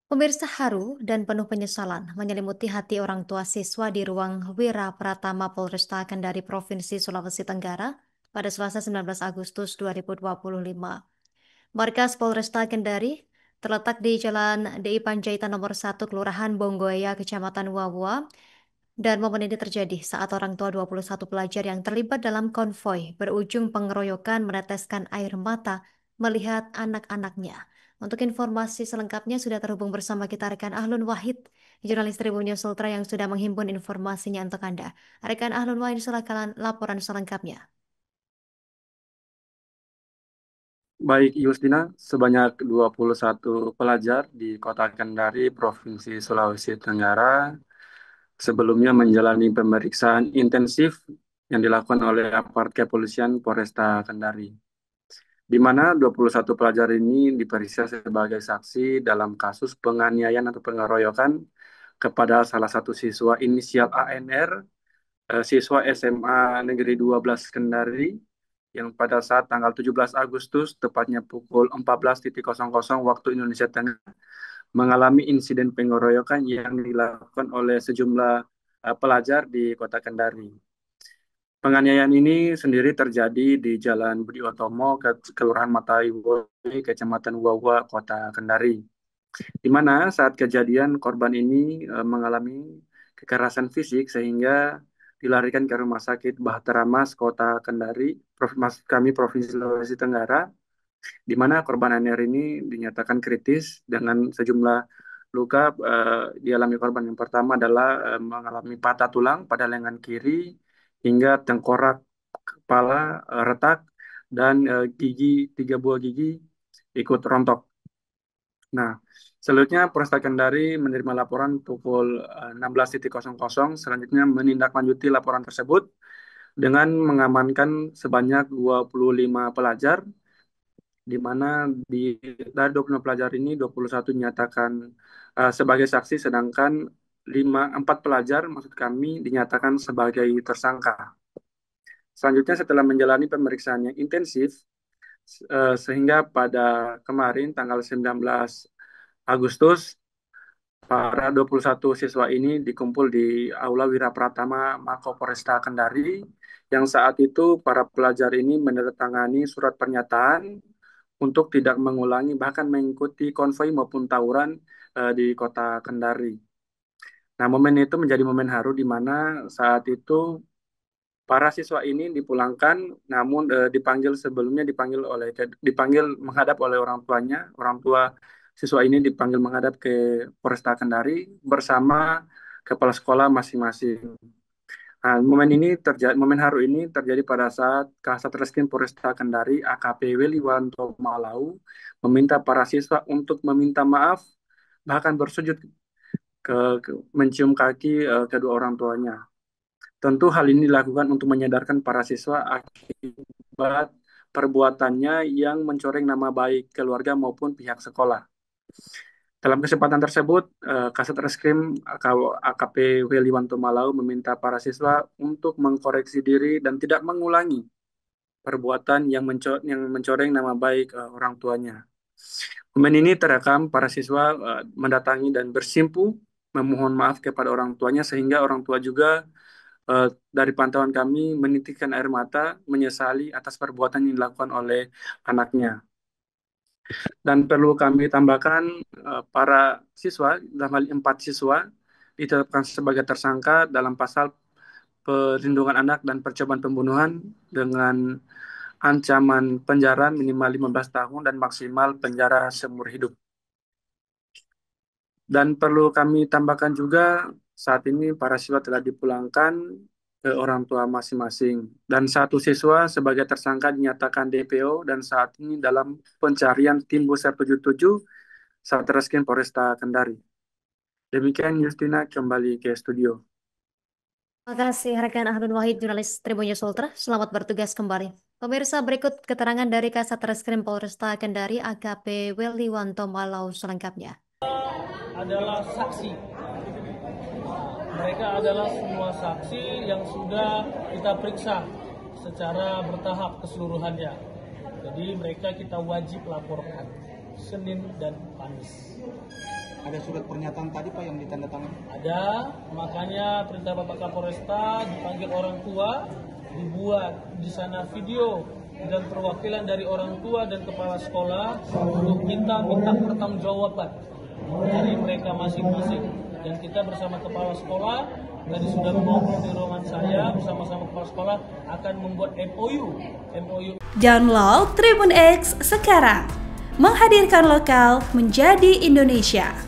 Pemirsa haru dan penuh penyesalan menyelimuti hati orang tua siswa di ruang Wira Pratama Polresta Kendari Provinsi Sulawesi Tenggara pada Selasa 19 Agustus 2025. Markas Polresta Kendari terletak di Jalan DI Panjaitan nomor 1 Kelurahan Bonggoya, Kecamatan Wawua, dan momen ini terjadi saat orang tua 21 pelajar yang terlibat dalam konvoi berujung pengeroyokan meneteskan air mata melihat anak-anaknya. Untuk informasi selengkapnya sudah terhubung bersama kita rekan Ahlun Wahid, jurnalis Tribun News Ultra yang sudah menghimpun informasinya untuk Anda. Rekan Ahlun Wahid, silakan laporan selengkapnya. Baik, Yustina, sebanyak 21 pelajar di Kota Kendari, Provinsi Sulawesi Tenggara, sebelumnya menjalani pemeriksaan intensif yang dilakukan oleh aparat kepolisian Polresta Kendari, di mana 21 pelajar ini diperiksa sebagai saksi dalam kasus penganiayaan atau pengeroyokan kepada salah satu siswa inisial ANR, siswa SMA Negeri 12 Kendari, yang pada saat tanggal 17 Agustus, tepatnya pukul 14.00 waktu Indonesia Tengah, mengalami insiden pengeroyokan yang dilakukan oleh sejumlah pelajar di Kota Kendari. Penganiayaan ini sendiri terjadi di Jalan Budi Utomo, Kelurahan Mataiwoi, Kecamatan Wawa, Kota Kendari, di mana saat kejadian korban ini mengalami kekerasan fisik sehingga dilarikan ke Rumah Sakit Bahtera Mas Kota Kendari, kami Provinsi Sulawesi Tenggara, di mana korban ANR ini dinyatakan kritis dengan sejumlah luka dialami korban. Yang pertama adalah mengalami patah tulang pada lengan kiri hingga tengkorak kepala retak dan gigi, tiga buah gigi ikut rontok. Nah, selanjutnya Polresta Kendari menerima laporan pukul 16.00, selanjutnya menindaklanjuti laporan tersebut dengan mengamankan sebanyak 25 pelajar, di mana di dari 25 pelajar ini 21 dinyatakan sebagai saksi, sedangkan 4 pelajar maksud kami dinyatakan sebagai tersangka. Selanjutnya setelah menjalani pemeriksaan yang intensif, sehingga pada kemarin tanggal 19 Agustus, para 21 siswa ini dikumpul di Aula Wira Pratama Mako Polresta Kendari, yang saat itu para pelajar ini menandatangani surat pernyataan untuk tidak mengulangi bahkan mengikuti konvoi maupun tawuran di Kota Kendari. Nah, momen itu menjadi momen haru di mana saat itu para siswa ini dipulangkan, namun dipanggil sebelumnya dipanggil menghadap oleh orang tuanya. Orang tua siswa ini dipanggil menghadap ke Polresta Kendari bersama kepala sekolah masing-masing. Nah, momen haru ini terjadi pada saat Kasat Reskrim Polresta Kendari AKP Weliwanto Malau meminta para siswa untuk meminta maaf, bahkan bersujud mencium kaki kedua orang tuanya. Tentu hal ini dilakukan untuk menyadarkan para siswa akibat perbuatannya yang mencoreng nama baik keluarga maupun pihak sekolah. Dalam kesempatan tersebut, Kasat Reskrim AKP Weliwanto Malau meminta para siswa untuk mengkoreksi diri dan tidak mengulangi perbuatan yang mencoreng nama baik orang tuanya. Momen ini terekam para siswa mendatangi dan bersimpu memohon maaf kepada orang tuanya, sehingga orang tua juga dari pantauan kami menitikkan air mata menyesali atas perbuatan yang dilakukan oleh anaknya. Dan perlu kami tambahkan, para siswa, dalam hal 4 siswa, ditetapkan sebagai tersangka dalam pasal perlindungan anak dan percobaan pembunuhan dengan ancaman penjara minimal 15 tahun dan maksimal penjara seumur hidup. Dan perlu kami tambahkan juga, saat ini para siswa telah dipulangkan ke orang tua masing-masing. Dan 1 siswa sebagai tersangka dinyatakan DPO dan saat ini dalam pencarian tim Buser 77 Satreskrim Polresta Kendari. Demikian Justina, kembali ke studio. Terima kasih rekan Ahlun Wahid, jurnalis Tribun News Ultra. Selamat bertugas kembali. Pemirsa, berikut keterangan dari Kasat Reskrim Polresta Kendari AKP Weliwanto Malau selengkapnya. Adalah saksi. Mereka adalah semua saksi yang sudah kita periksa secara bertahap keseluruhannya. Jadi mereka kita wajib laporkan Senin dan Kamis. Ada surat pernyataan tadi Pak yang ditandatangani? Ada, makanya perintah Bapak Kapolresta dipanggil orang tua, dibuat di sana video dan perwakilan dari orang tua dan kepala sekolah untuk kita minta pertanggungjawaban dari mereka masing-masing. Dan kita bersama kepala sekolah tadi sudah ngobrol di ruangan saya bersama-sama kepala sekolah akan membuat MOU. Download Tribun X sekarang, menghadirkan lokal menjadi Indonesia.